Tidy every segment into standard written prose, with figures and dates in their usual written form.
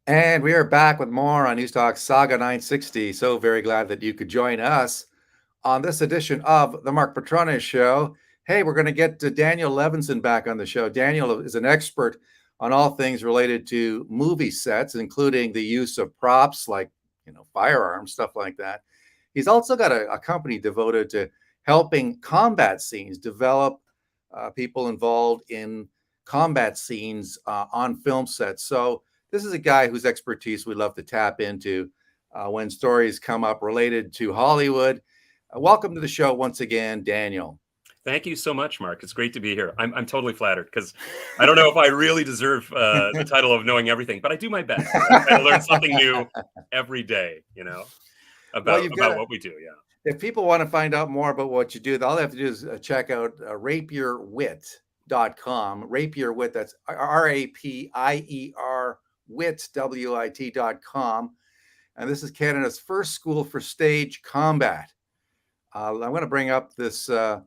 And we are back with more on News Talk Saga 960. So very glad that you could join us on this edition of the Mark Petronis Show. Hey, we're going to get Daniel Levinson back on the show. Daniel is an expert on all things related to movie sets, including the use of props like, firearms, stuff like that. He's also got a company devoted to helping combat scenes develop people involved in combat scenes on film sets. So this is a guy whose expertise we love to tap into when stories come up related to Hollywood. Welcome to the show once again, Daniel. Thank you so much, Mark. It's great to be here. I'm totally flattered because I don't know if I really deserve the title of knowing everything, but I do my best. I try to learn something new every day, Well, about you've got to, what we do. Yeah. if people want to find out more about what you do, all they have to do is check out rapierwit.com. Rapier Wit, that's RAPIER wit, WIT.com. And this is Canada's first school for stage combat. I'm going to bring up this. That's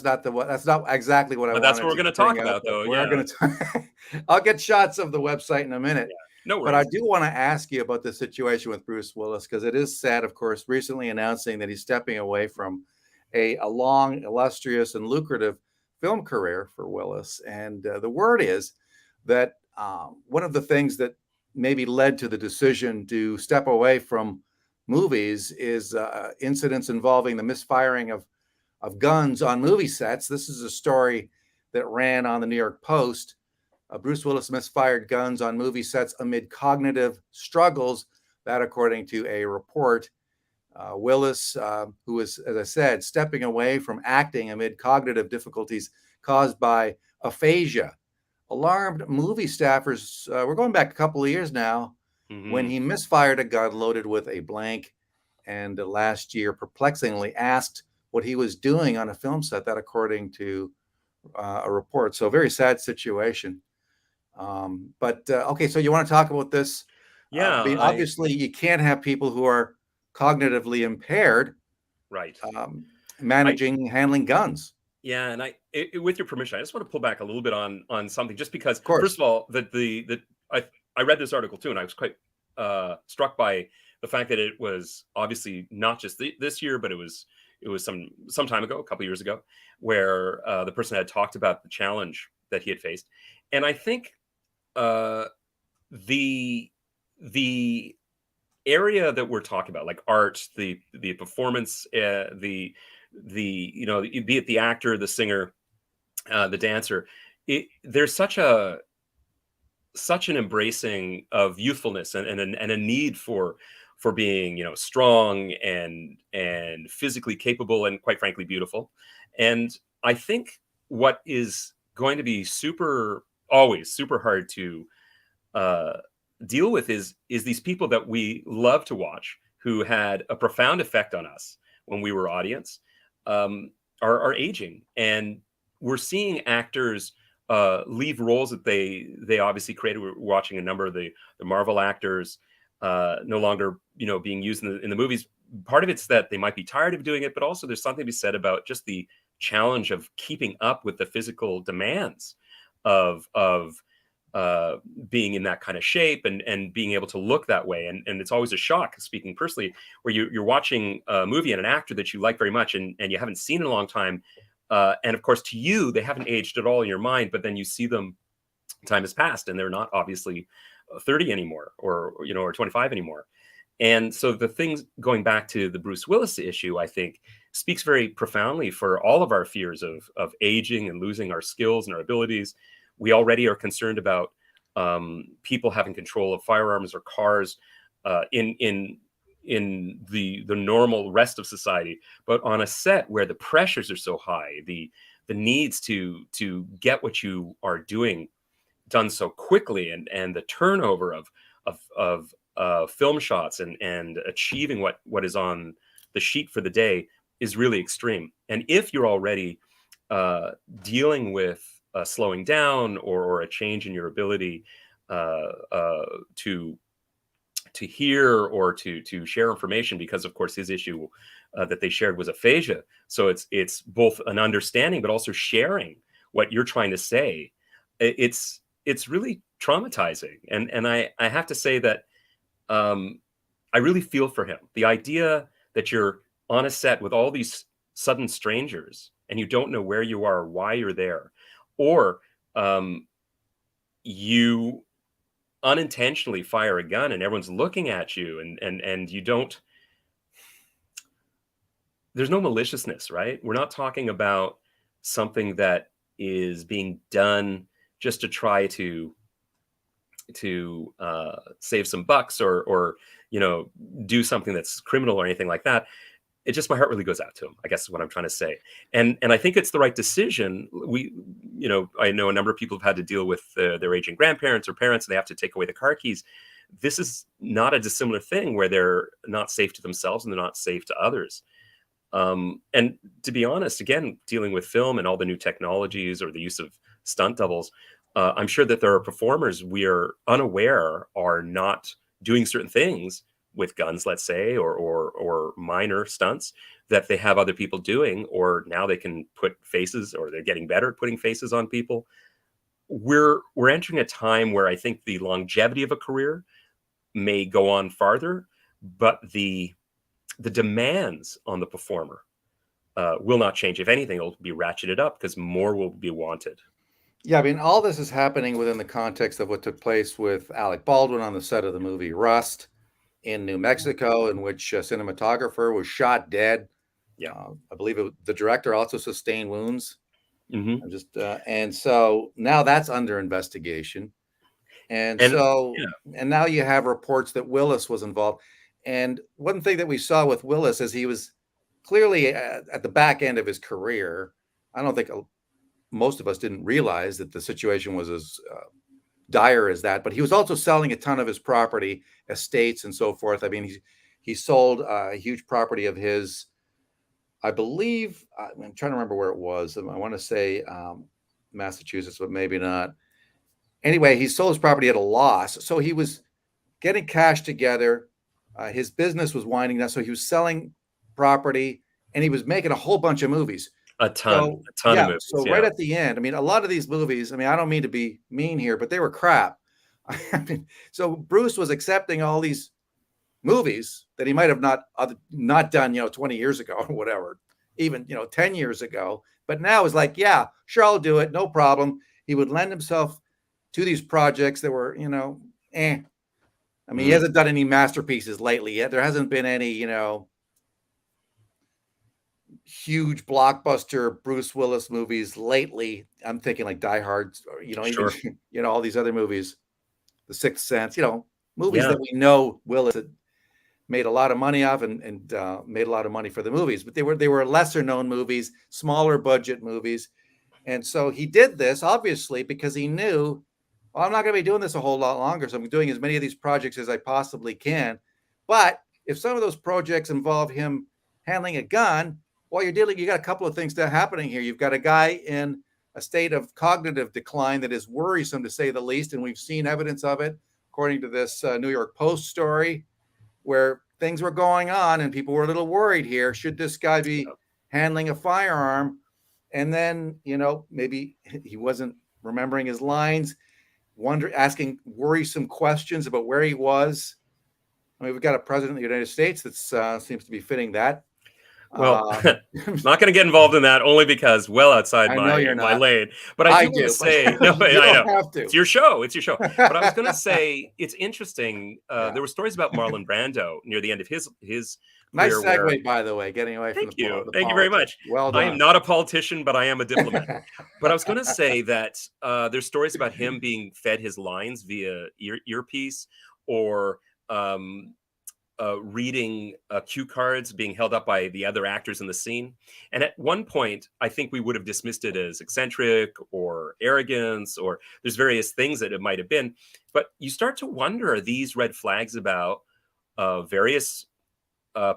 not that's not exactly what I But that's what wanted we're to going to bring talk up. about, But though. we're Yeah. going to. I'll get shots of the website in a minute. Yeah. No But I worries. do want to ask you about the situation with Bruce Willis because it is sad, of course, recently announcing that he's stepping away from a long, illustrious, and lucrative film career for Willis. And the word is that one of the things that maybe led to the decision to step away from movies is incidents involving the misfiring of guns on movie sets. This is a story that ran on the New York Post. Bruce Willis misfired guns on movie sets amid cognitive struggles. That, according to a report. Willis, who was, as I said, stepping away from acting amid cognitive difficulties caused by aphasia. Alarmed movie staffers, we're going back a couple of years now, when Hmm. he misfired a gun loaded with a blank and last year perplexingly asked what he was doing on a film set, that according to a report. So, a very sad situation. But okay, so you want to talk about this? I Yeah. mean, obviously, you can't have people who are cognitively impaired Right. um, I handling guns. Yeah, and with your permission, I just want to pull back a little bit on something, just because, Of course, first of all, I read this article too, and I was quite struck by the fact that it was obviously not just this year, but it was some time ago, a couple years ago, where the person had talked about the challenge that he had faced, and I think uh, the the area that we're talking about, like art, the performance, be it the actor, the singer, the dancer, there's such an embracing of youthfulness and a need for being, strong and physically capable and, quite frankly, beautiful. And I think what is going to be always super hard to uh, deal with is these people that we love to watch, who had a profound effect on us when we were audience, um, are aging, and we're seeing actors leave roles that they obviously created. We're watching a number of the Marvel actors no longer, being used in the movies. Part of it's that they might be tired of doing it, but also there's something to be said about just the challenge of keeping up with the physical demands of uh, being in that kind of shape and being able to look that way. And it's always a shock, speaking personally, where you're watching a movie and an actor that you like very much and you haven't seen in a long time. And of course, to you, they haven't aged at all in your mind, but then you see them, time has passed, and they're not obviously 30 anymore, or 25 anymore. And so the things, going back to the Bruce Willis issue, I think speaks very profoundly for all of our fears of aging and losing our skills and our abilities. We already are concerned about people having control of firearms or cars in the normal rest of society, but on a set where the pressures are so high, the needs to get what you are doing done so quickly, and the turnover of film shots and achieving what is on the sheet for the day is really extreme. And if you're already uh, dealing with slowing down, or a change in your ability uh, uh, to hear or to share information, because of course his issue that they shared was aphasia, so it's both an understanding but also sharing what you're trying to say. It's it's really traumatizing. And I have to say that I really feel for him. The idea that you're on a set with all these sudden strangers and you don't know where you are, or why you're there, or you unintentionally fire a gun and everyone's looking at you, and you don't, there's no maliciousness, right? We're not talking about something that is being done just to try to save some bucks, or do something that's criminal or anything like that. It just, my heart really goes out to him, I guess is what I'm trying to say. And I think it's the right decision. I know a number of people have had to deal with their aging grandparents or parents, and they have to take away the car keys. This is not a dissimilar thing where they're not safe to themselves and they're not safe to others. And to be honest, again, dealing with film and all the new technologies or the use of stunt doubles, I'm sure that there are performers we are unaware are not doing certain things with guns, let's say, or minor stunts that they have other people doing, or now they can put faces, or they're getting better at putting faces on people. We're entering a time where I think the longevity of a career may go on farther, but the demands on the performer will not change. If anything, it'll be ratcheted up because more will be wanted. Yeah, I mean, all this is happening within the context of what took place with Alec Baldwin on the set of the movie Rust in New Mexico, in which a cinematographer was shot dead. Yeah. I believe the director also sustained wounds. Hmm. And so now that's under investigation. And And so, yeah, and now you have reports that Willis was involved. And one thing that we saw with Willis is he was clearly at the back end of his career. I don't think most of us didn't realize that the situation was as dire as that, but he was also selling a ton of his property, estates, and so forth. I mean, he sold a huge property of his, I believe. I'm trying to remember where it was. I want to say Massachusetts, but maybe not. Anyway, he sold his property at a loss, so he was getting cash together. His business was winding down, so he was selling property, and he was making a whole bunch of movies. a ton, So a ton of yeah, movies. so right Yeah. at the end, I mean, a lot of these movies, I mean, I don't mean to be mean here, but they were crap. I mean, so Bruce was accepting all these movies that he might have not done, 20 years ago or whatever, even 10 years ago. But now it's like, yeah, sure, I'll do it, no problem. He would lend himself to these projects that were, eh. I mean, he Mhm. hasn't done any masterpieces lately yet. There hasn't been any, huge blockbuster Bruce Willis movies lately. I'm thinking like Die Hard, or, even Sure. all these other movies, The Sixth Sense, movies Yeah. that we know Willis had made a lot of money off, and made a lot of money for the movies. But they were lesser known movies, smaller budget movies, and so he did this obviously because he knew, well, I'm not going to be doing this a whole lot longer, so I'm doing as many of these projects as I possibly can. But if some of those projects involve him handling a gun, well, you got a couple of things that are happening here. You've got a guy in a state of cognitive decline that is worrisome, to say the least, and we've seen evidence of it, according to this New York Post story, where things were going on and people were a little worried here. Should this guy be handling a firearm? And then, maybe he wasn't remembering his lines, asking worrisome questions about where he was. I mean, we've got a president of the United States that seems to be fitting that. Well, Uh, not going to get involved in that, only because well outside I know you're my not. lane. But I I do want to do, but say, no, you I know don't have it's to. your show. It's your show. But I was going to say it's interesting. Yeah. There were stories about Marlon Brando near the end of his Nice career where. segue, by the way, getting away from Thank you. the Thank you very politics. much. Well I am done. not a politician, but I am a diplomat. But I was going to say that there's stories about him being fed his lines via earpiece, or um, reading cue cards being held up by the other actors in the scene. And at one point, I think we would have dismissed it as eccentric or arrogance, or there's various things that it might have been. But you start to wonder, are these red flags about various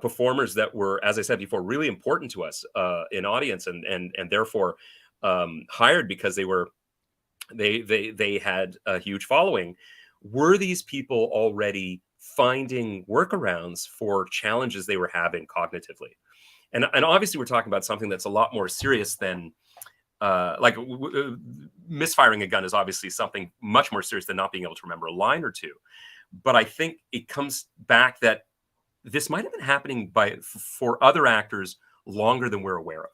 performers that were, as I said before, really important to us in audience, and therefore hired because they had a huge following. Were these people already finding workarounds for challenges they were having cognitively? And obviously, we're talking about something that's a lot more serious than misfiring a gun is obviously something much more serious than not being able to remember a line or two. But I think it comes back that this might have been happening for other actors longer than we're aware of,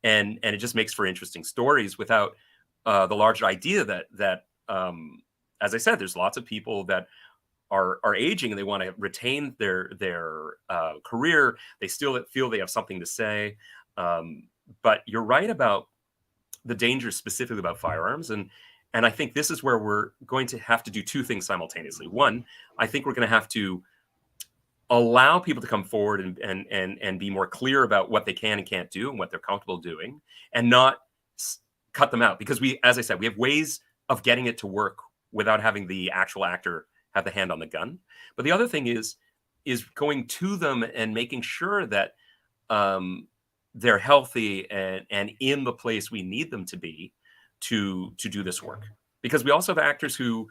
and it just makes for interesting stories without the larger idea that as I said, there's lots of people that are aging and they want to retain their career. They still feel they have something to say, but you're right about the dangers specifically about firearms, and I think this is where we're going to have to do two things simultaneously. One, I think we're going to have to allow people to come forward and be more clear about what they can and can't do and what they're comfortable doing, and not cut them out, because we, as I said, we have ways of getting it to work without having the actual actor have the hand on the gun. But the other thing is going to them and making sure that they're healthy and in the place we need them to be to do this work. Because we also have actors who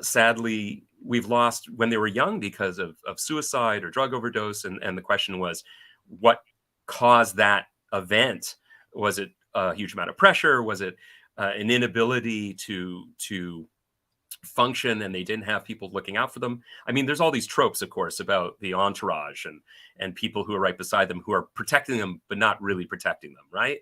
sadly we've lost when they were young because of suicide or drug overdose. And the question was, what caused that event? Was it a huge amount of pressure? Was it an inability to function and they didn't have people looking out for them? I mean, there's all these tropes, of course, about the entourage and people who are right beside them who are protecting them but not really protecting them, right?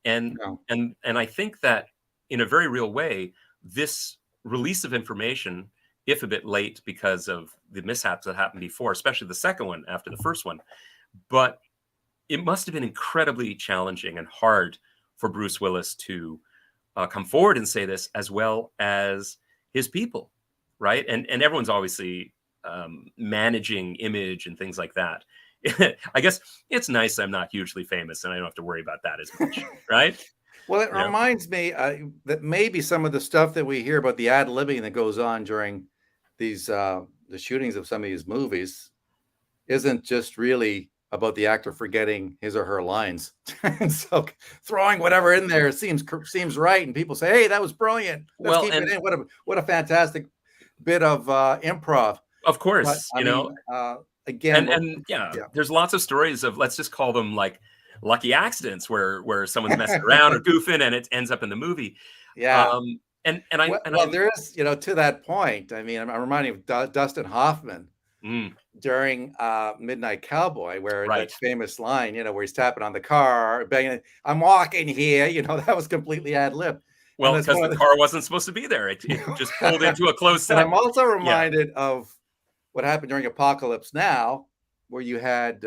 And No. and I think that in a very real way, this release of information, if a bit late because of the mishaps that happened before, especially the second one after the first one, but it must have been incredibly challenging and hard for Bruce Willis to come forward and say this, as well as his people, right? And everyone's obviously managing image and things like that. I guess it's nice I'm not hugely famous and I don't have to worry about that as much, right? Well, it You know? reminds me that maybe some of the stuff that we hear about the ad-libbing that goes on during these the shootings of some of these movies isn't just really about the actor forgetting his or her lines. And so throwing whatever in there seems right, and people say, "Hey, that was brilliant. Let's Well, keep it and in." What a fantastic bit of improv. of But course, I mean, again, and yeah, yeah, there's lots of stories of, let's just call them like lucky accidents where someone's messing around or goofing and it ends up in the movie. yeah. And I Well, and well, I there is, to that point. I mean, I'm reminding of Dustin Hoffman mm, during Midnight Cowboy, where that right. famous line, where he's tapping on the car, banging, "I'm walking here," that was completely ad lib, and Well, that's because one the of the. car wasn't supposed to be there. It just pulled into a closed But set. I'm also Yeah, reminded of what happened during Apocalypse Now, where you had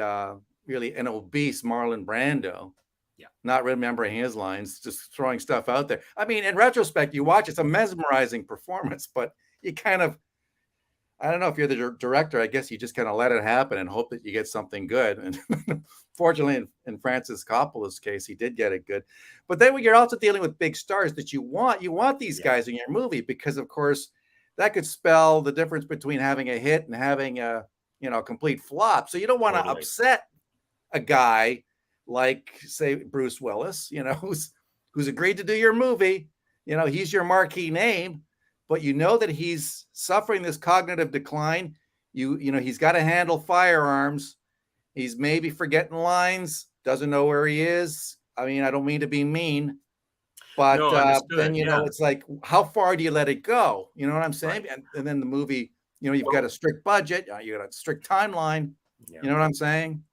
really an obese Marlon Brando, yeah. not remembering his lines, just throwing stuff out there. I mean, in retrospect, you watch, it's a mesmerizing performance, but you kind of, I don't know, if you're the director, I guess you just kind of let it happen and hope that you get something good. And fortunately, in Francis Coppola's case, he did get it good. But then when you're also dealing with big stars that you want these Yeah, guys in your movie, because of course that could spell the difference between having a hit and having a complete flop. So you don't want to totally. upset a guy like, say, Bruce Willis, who's agreed to do your movie. He's your marquee name, but that he's suffering this cognitive decline. He's got to handle firearms. He's maybe forgetting lines, doesn't know where he is. I mean, I don't mean to be mean, but No, then understood. Yeah, it's like, how far do you let it go? You know what I'm right. saying? And then the movie, you've got a strict budget, you got a strict timeline. Yeah. You know what I'm saying?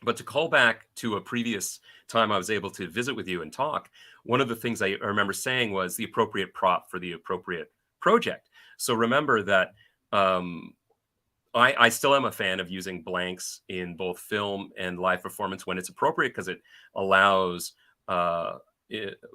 But to call back to a previous time I was able to visit with you and talk, one of the things I remember saying was the appropriate prop for the appropriate project. So remember that um, I still am a fan of using blanks in both film and live performance when it's appropriate, because it allows uh,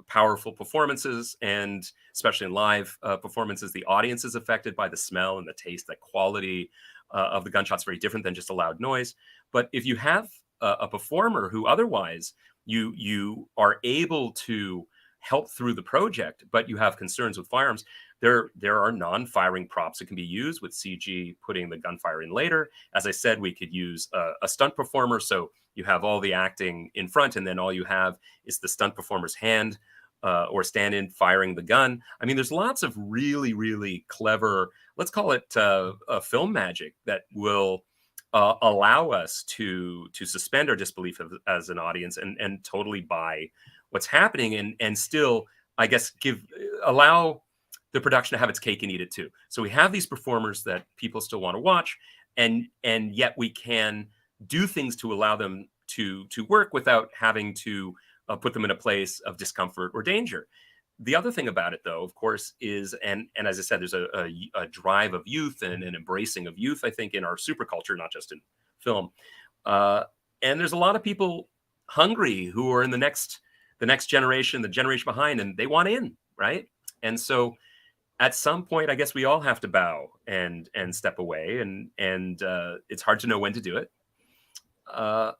powerful performances, and especially in live performances, the audience is affected by the smell and the taste. The quality of the gunshot's very different than just a loud noise. But if you have a performer who otherwise you are able to help through the project, but you have concerns with firearms, there are non-firing props that can be used with CG, putting the gunfire in later. As I said, we could use a stunt performer, so you have all the acting in front, and then all you have is the stunt performer's hand or stand-in firing the gun. I mean, there's lots of really, really clever, let's call it film magic, that will allow us to suspend our disbelief as an audience and totally buy what's happening, and still, I guess, allow the production to have its cake and eat it too. So we have these performers that people still want to watch, and yet we can do things to allow them to work without having to put them in a place of discomfort or danger. The other thing about it, though, of course, is, and as I said, there's a drive of youth and an embracing of youth, I think, in our superculture, not just in film. And there's a lot of people hungry who are in the next generation, the generation behind, and they want in, right? And so at some point, I guess we all have to bow and step away, and it's hard to know when to do it. But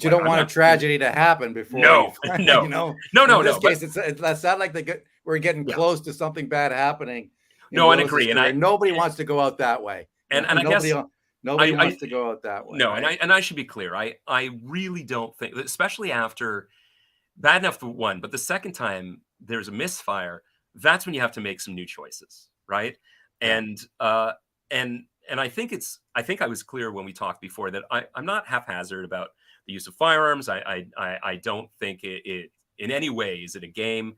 you don't want a tragedy to happen before no, you, no, you know. no, In this no. case, it's not like we're getting close to something bad happening. No, I agree, and nobody wants to go out that way. And I guess nobody wants to go out that way. No, right? and I should be clear. I really don't think, especially after bad enough for one, but the second time there's a misfire, that's when you have to make some new choices, right? Yeah. And I think I was clear when we talked before that I'm not haphazard about the use of firearms. I don't think it in any way is it a game,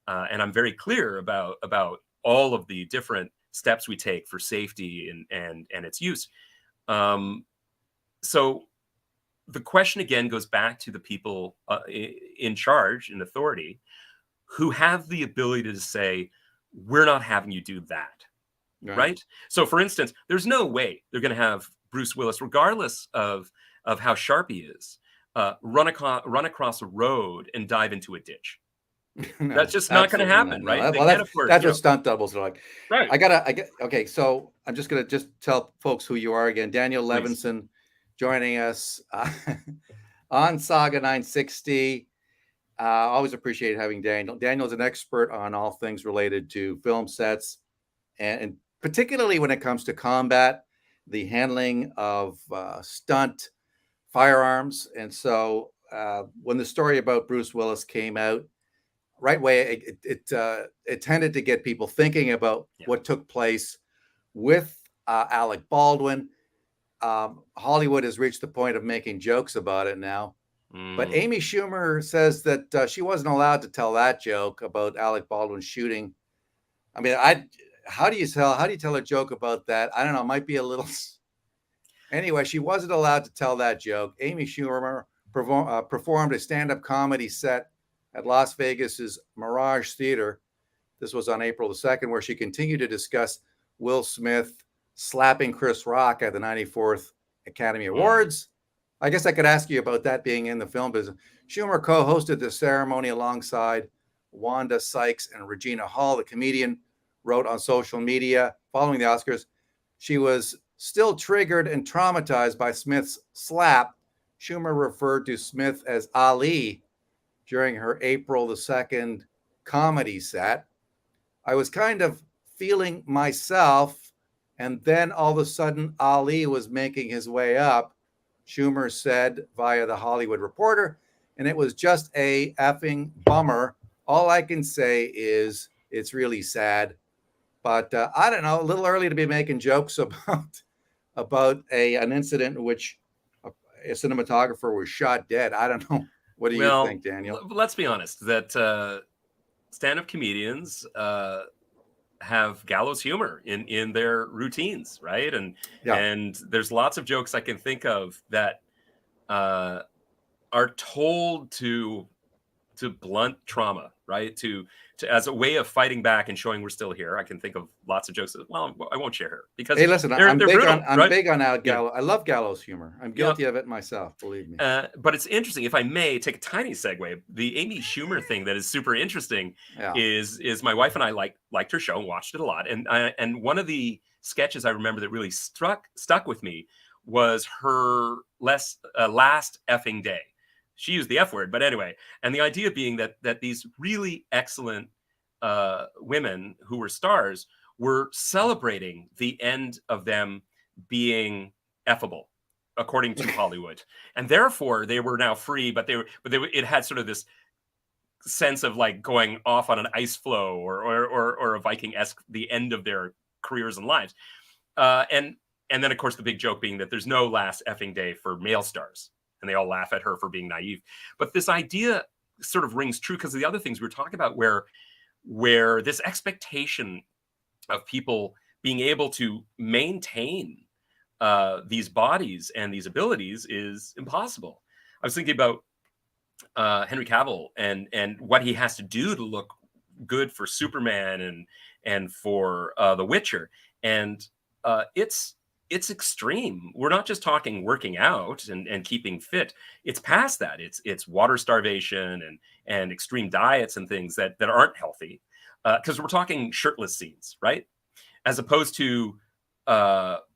and I'm very clear about all of the different steps we take for safety and its use. So the question again goes back to the people in charge, in authority, who have the ability to say, we're not having you do that. Right. So, for instance, there's no way they're going to have Bruce Willis, regardless of how sharp he is, run across a road and dive into a ditch. No, that's just not going to happen, right? Well, that's what stunt doubles are like. Right. Okay, so I'm just going to tell folks who you are again. Daniel Levinson joining us on Saga 960. Always appreciate having Daniel. Daniel's an expert on all things related to film sets, and particularly when it comes to combat, the handling of stunt firearms. And so when the story about Bruce Willis came out, right away, it tended to get people thinking about what took place with Alec Baldwin. Hollywood has reached the point of making jokes about it now. But Amy Schumer says that she wasn't allowed to tell that joke about Alec Baldwin shooting. I mean, how do you tell a joke about that? I don't know. It might be a little. Anyway, she wasn't allowed to tell that joke. Amy Schumer performed a stand-up comedy set at Las Vegas's Mirage Theater. This was on April the 2nd, where she continued to discuss Will Smith slapping Chris Rock at the 94th Academy Awards. I guess I could ask you about that being in the film business. Schumer co-hosted the ceremony alongside Wanda Sykes and Regina Hall. The comedian wrote on social media following the Oscars, she was still triggered and traumatized by Smith's slap. Schumer referred to Smith as Ali during her April the 2nd comedy set. I was kind of feeling myself, and then all of a sudden Ali was making his way up, Schumer said via The Hollywood Reporter, and it was just a effing bummer. All I can say is it's really sad. But I don't know, a little early to be making jokes about an incident in which a cinematographer was shot dead. I don't know. What do you think, Daniel? Let's be honest, that stand-up comedians have gallows humor in their routines, right? And there's lots of jokes I can think of that are told to blunt trauma, right? To as a way of fighting back and showing we're still here. I can think of lots of jokes that, well, I won't share here because hey, listen, I'm big on Al Gallo. I love gallows humor. I'm guilty of it myself, believe me. But it's interesting. If I may take a tiny segue, the Amy Schumer thing that is super interesting is my wife and I liked her show and watched it a lot. And one of the sketches I remember that really stuck with me was her last effing day. She used the F word, but anyway. And the idea being that these really excellent women who were stars were celebrating the end of them being effable, according to Hollywood, and therefore they were now free. But it had sort of this sense of like going off on an ice floe or a Viking-esque, the end of their careers and lives. And then of course the big joke being that there's no last effing day for male stars. And they all laugh at her for being naive. But this idea sort of rings true because of the other things we were talking about, where this expectation of people being able to maintain these bodies and these abilities is impossible. I was thinking about Henry Cavill and what he has to do to look good for Superman and for The Witcher, and it's extreme. We're not just talking working out and keeping fit. It's past that. It's water starvation and extreme diets and things that aren't healthy, because we're talking shirtless scenes, right? As opposed to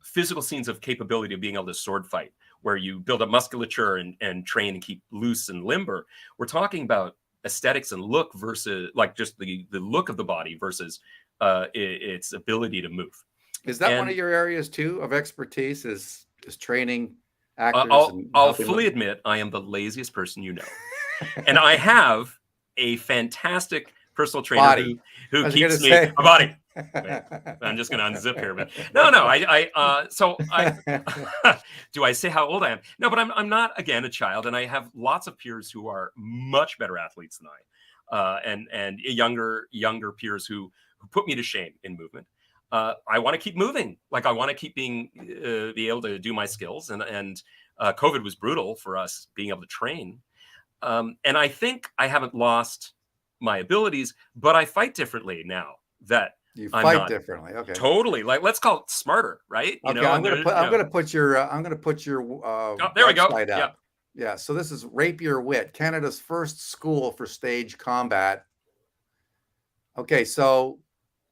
physical scenes of capability of being able to sword fight, where you build up musculature and train and keep loose and limber. We're talking about aesthetics and look versus like just the look of the body versus its ability to move. Is that one And of your areas too of expertise? Is training actors and I'll helping fully them? admit I am the laziest person you know, and I have a fantastic personal trainer Body. who I was gonna keeps me say. a body. Wait, I'm just going to unzip here, but no. So I do I say how old I am? No, but I'm not again a child, and I have lots of peers who are much better athletes than I, and younger peers who put me to shame in movement. I want to keep moving, like I want to keep be able to do my skills, and COVID was brutal for us being able to train, and I think I haven't lost my abilities, but I fight differently now that You I'm fight not differently. Okay. totally, like, let's call it smarter, right? You Okay. know, and there, you I'm know, gonna put your oh, there we go. website Yeah. up. Yeah. So this is Rapier Wit, Canada's first school for stage combat. Okay. So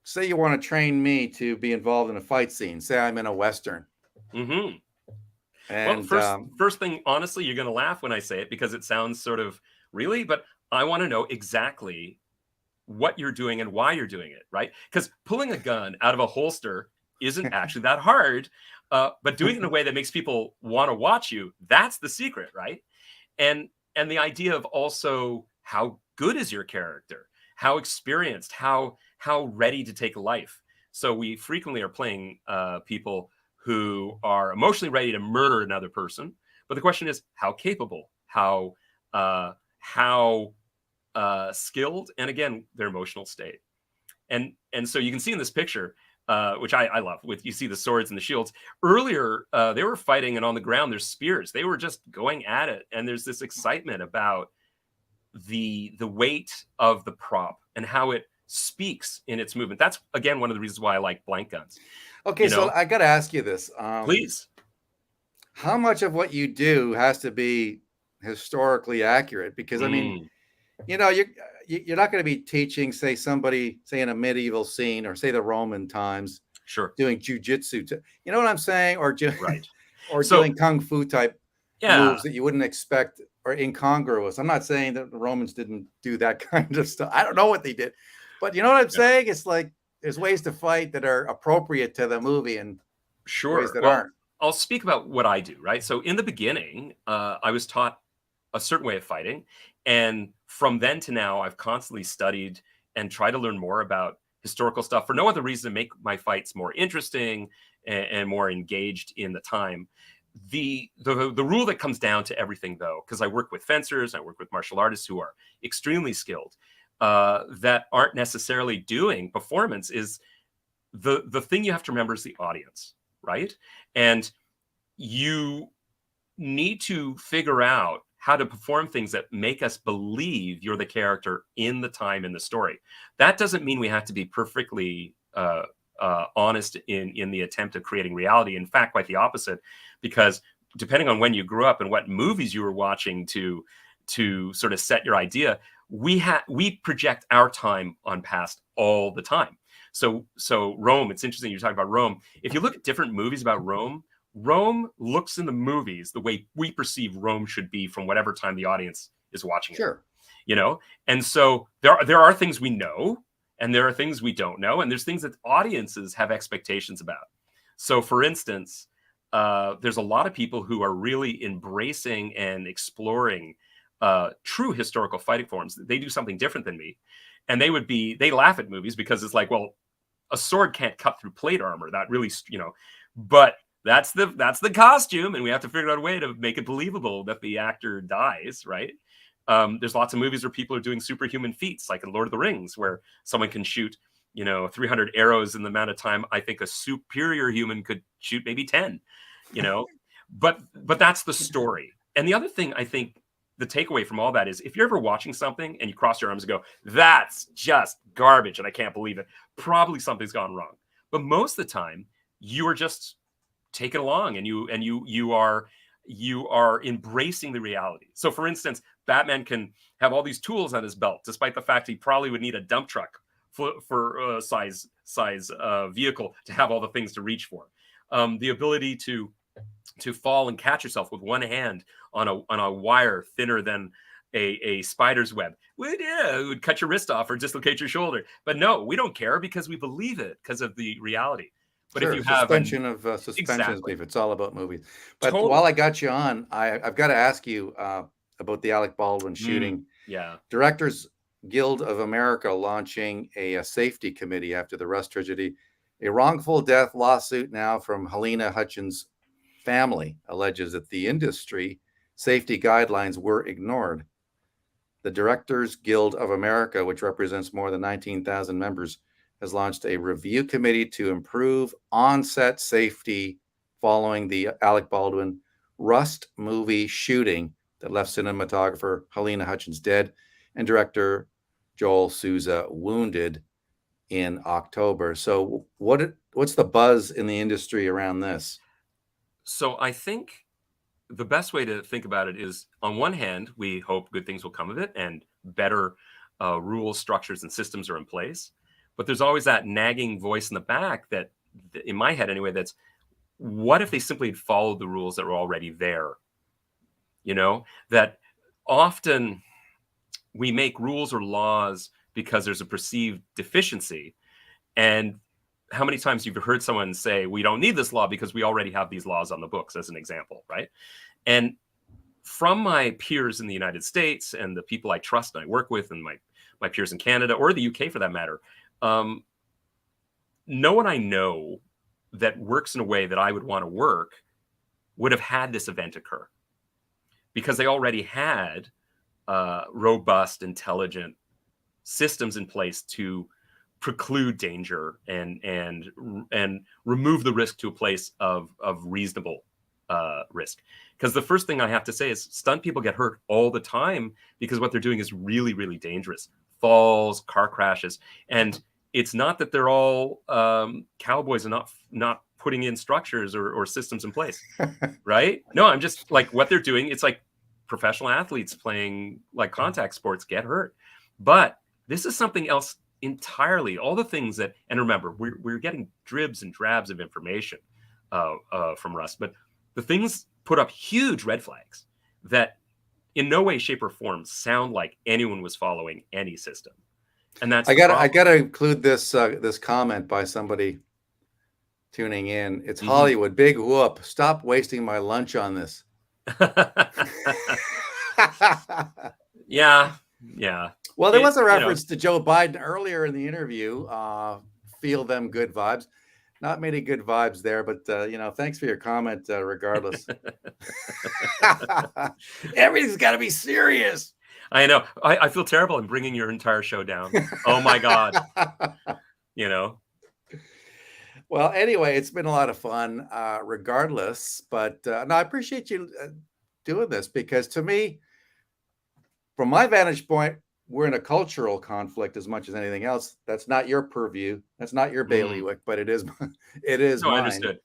say you want to train me to be involved in a fight scene. Say I'm in a Western. Hmm. Well, And first thing, honestly, you're going to laugh when I say it because it sounds sort of really, but I want to know exactly what you're doing and why you're doing it, right? Because pulling a gun out of a holster isn't actually that hard, but doing it in a way that makes people want to watch you, that's the secret, right? And the idea of also how good is your character, how experienced, how ready to take life. So we frequently are playing people who are emotionally ready to murder another person, but the question is how capable, how skilled, and again their emotional state. And so you can see in this picture, which I love, with you see the swords and the shields. Earlier, they were fighting, and on the ground there's spears. They were just going at it, and there's this excitement about the weight of the prop and how it speaks in its movement. That's again one of the reasons why I like blank guns. okay, You so know, I got to ask you this. please. How much of what you do has to be historically accurate? Because I mean, Mm, you know, you're not going to be teaching, say, somebody, say, in a medieval scene, or say the Roman times, sure. doing jujitsu. You know what I'm saying? Or Right. or So doing kung fu type yeah, moves that you wouldn't expect, or incongruous. I'm not saying that the Romans didn't do that kind of stuff. I don't know what they did, but you know what I'm yeah, saying? It's like there's ways to fight that are appropriate to the movie and ways sure. that Well, aren't. I'll speak about what I do, right? So in the beginning, I was taught a certain way of fighting. And from then to now, I've constantly studied and tried to learn more about historical stuff for no other reason to make my fights more interesting and more engaged in the time. The rule that comes down to everything, though, because I work with fencers, I work with martial artists who are extremely skilled, that aren't necessarily doing performance, is the thing you have to remember is the audience, right? And you need to figure out how to perform things that make us believe you're the character in the time in the story. That doesn't mean we have to be perfectly honest in the attempt of creating reality. In fact, quite the opposite, because depending on when you grew up and what movies you were watching to sort of set your idea, we project our time on past all the time. So Rome, it's interesting you're talking about Rome. If you look at different movies about Rome looks in the movies the way we perceive Rome should be from whatever time the audience is watching it, Sure. you know? And so there are things we know, and there are things we don't know, and there's things that audiences have expectations about. So for instance, there's a lot of people who are really embracing and exploring true historical fighting forms. They do something different than me. And they laugh at movies because it's like, well, a sword can't cut through plate armor. That really, but that's the costume, and we have to figure out a way to make it believable that the actor dies, right? There's lots of movies where people are doing superhuman feats, like in Lord of the Rings, where someone can shoot, 300 arrows in the amount of time I think a superior human could shoot maybe 10, you know. But that's the story. And the other thing I think the takeaway from all that is, if you're ever watching something and you cross your arms and go, "That's just garbage," and I can't believe it, probably something's gone wrong. But most of the time, you are just taken along, and you are embracing the reality. So, for instance, Batman can have all these tools on his belt, despite the fact he probably would need a dump truck for size vehicle to have all the things to reach for. The ability to fall and catch yourself with one hand on a wire thinner than a spider's web would cut your wrist off or dislocate your shoulder. But no, we don't care, because we believe it because of the reality. But Sure, if you have suspension exactly, belief. It's all about movies. But totally, while I got you on, I've got to ask you about the Alec Baldwin shooting. yeah, Directors Guild of America launching a safety committee after the Rust tragedy. A wrongful death lawsuit now from Helena Hutchins' family alleges that the industry safety guidelines were ignored. The Directors Guild of America, which represents more than 19,000 members, has launched a review committee to improve on-set safety following the Alec Baldwin Rust movie shooting that left cinematographer Helena Hutchins dead and director Joel Souza wounded in October. So what's the buzz in the industry around this? So I think the best way to think about it is, on one hand, we hope good things will come of it and better rules, structures, and systems are in place. But there's always that nagging voice in the back that, in my head anyway, that's, what if they simply had followed the rules that were already there? That often we make rules or laws because there's a perceived deficiency. And how many times you've heard someone say, we don't need this law because we already have these laws on the books, as an example, right? And from my peers in the United States and the people I trust and I work with, and my peers in Canada or the UK for that matter, no one I know that works in a way that I would want to work would have had this event occur, because they already had robust, intelligent systems in place to preclude danger and remove the risk to a place of reasonable risk. Because the first thing I have to say is, stunt people get hurt all the time because what they're doing is really, really dangerous. Falls, car crashes, and it's not that they're all cowboys and not putting in structures or systems in place, right? No, I'm just like, what they're doing. It's like professional athletes playing like contact sports get hurt, but this is something else entirely. All the things that, and remember, we're getting dribs and drabs of information from Rust, but the things put up huge red flags that in no way, shape, or form sound like anyone was following any system. And that's I gotta include this this comment by somebody tuning in. It's Hollywood. Big whoop. Stop wasting my lunch on this. Yeah. Well, there was a reference to Joe Biden earlier in the interview. Feel them good vibes. Not many good vibes there, but thanks for your comment. Regardless, everything's got to be serious. I know. I feel terrible in bringing your entire show down. Oh my God. Well, anyway, it's been a lot of fun, regardless. But no, I appreciate you doing this, because to me, from my vantage point, we're in a cultural conflict as much as anything else. That's not your purview. That's not your bailiwick, but it is. It is no, mine. I understood.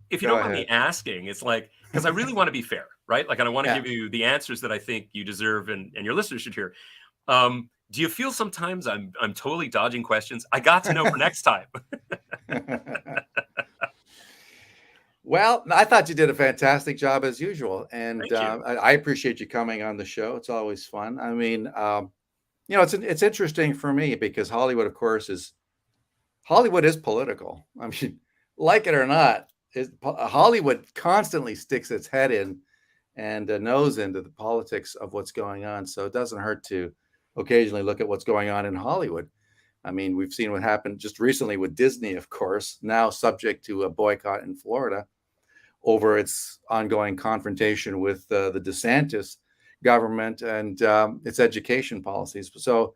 If you don't mind me asking, it's like, because I really want to be fair, right? Like, I want to give you the answers that I think you deserve and your listeners should hear. Do you feel sometimes I'm totally dodging questions? I got to know for next time. Well, I thought you did a fantastic job as usual, and I appreciate you coming on the show. It's always fun. I mean, it's interesting for me because Hollywood, of course, is political. I mean, like it or not, Hollywood constantly sticks its head in and nose into the politics of what's going on. So it doesn't hurt to occasionally look at what's going on in Hollywood. I mean, we've seen what happened just recently with Disney, of course, now subject to a boycott in Florida over its ongoing confrontation with the DeSantis government and its education policies. So,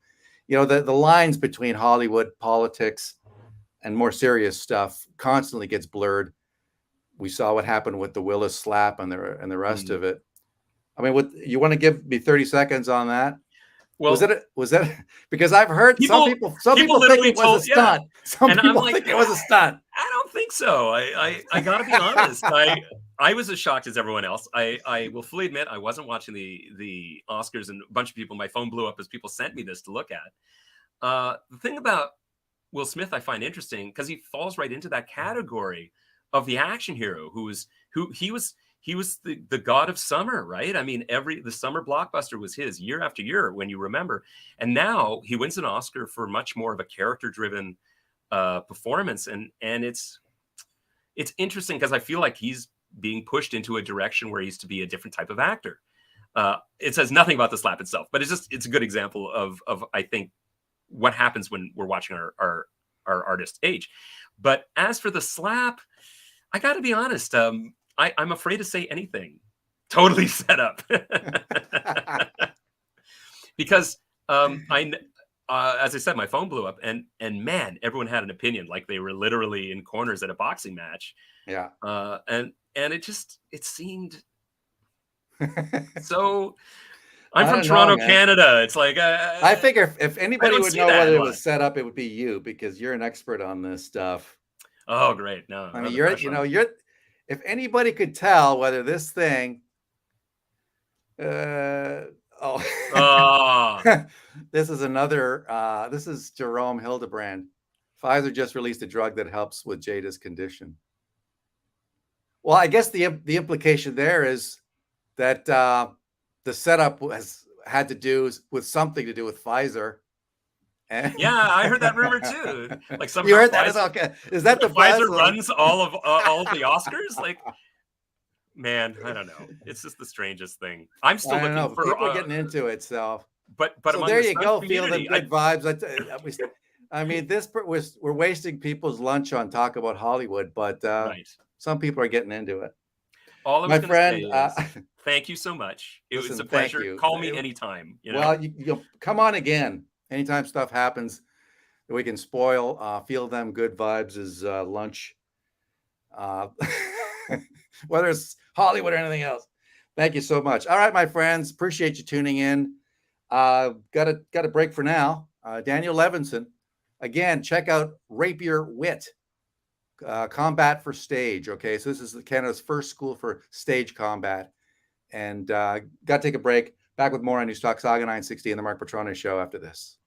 the lines between Hollywood politics and more serious stuff constantly gets blurred. We saw what happened with the Willis slap and the rest Mm. of it. I mean, what you want to give me 30 seconds on that? Was Well, it was that because I've heard some people people people think literally it was a told, yeah, stunt. Some and I'm people like, think it was a stunt. I don't think so. I got to be honest. I was as shocked as everyone else. I will fully admit I wasn't watching the Oscars, and a bunch of people, my phone blew up as people sent me this to look at. The thing about Will Smith I find interesting because he falls right into that category of the action hero who he was the god of summer, right? I mean, the summer blockbuster was his year after year, when you remember, and now he wins an Oscar for much more of a character driven performance, and it's interesting because I feel like he's being pushed into a direction where he's to be a different type of actor. It says nothing about the slap itself, but it's a good example of I think what happens when we're watching our artist age. But as for the slap, I got to be honest. I'm afraid to say anything totally set up because as I said, my phone blew up, and man, everyone had an opinion, like they were literally in corners at a boxing match. Yeah. And it seemed so. I'm I from don't know, Toronto, man. Canada. It's like I figure if I anybody don't would see know that whether a it lot. was set up, it would be you because you're an expert on this stuff. Oh, great! No, I mean, the pressure. if anybody could tell whether this thing, uh, oh, Oh, this is Jerome Hildebrand. Pfizer just released a drug that helps with Jada's condition. Well, I guess the implication there is that the setup had to do with something to do with Pfizer. And yeah, I heard that rumor too. Like you somehow heard that? Pfizer, Okay. Is that the buzz? Pfizer runs all of the Oscars. Like, man, I don't know. It's just the strangest thing. I'm still I don't know, looking but for, people are getting into it. So, but among there the you stunt go. Feel them community, good vibes. I mean, we're wasting people's lunch on talk about Hollywood, but right. some people are getting into it. All I was My going to say friend, is thank you so much. It was a listen, thank pleasure. you. Call me anytime. Well, you'll come on again anytime stuff happens that we can spoil. Feel them good vibes is lunch, uh, whether it's Hollywood or anything else. Thank you so much. All right, my friends, appreciate you tuning in. Got a break for now. Daniel Levinson, again, check out Rapier Wit, combat for stage. Okay, so this is Canada's first school for stage combat, and got to take a break. Back with more on News Talk Saga 960 and the Mark Petrone Show after this.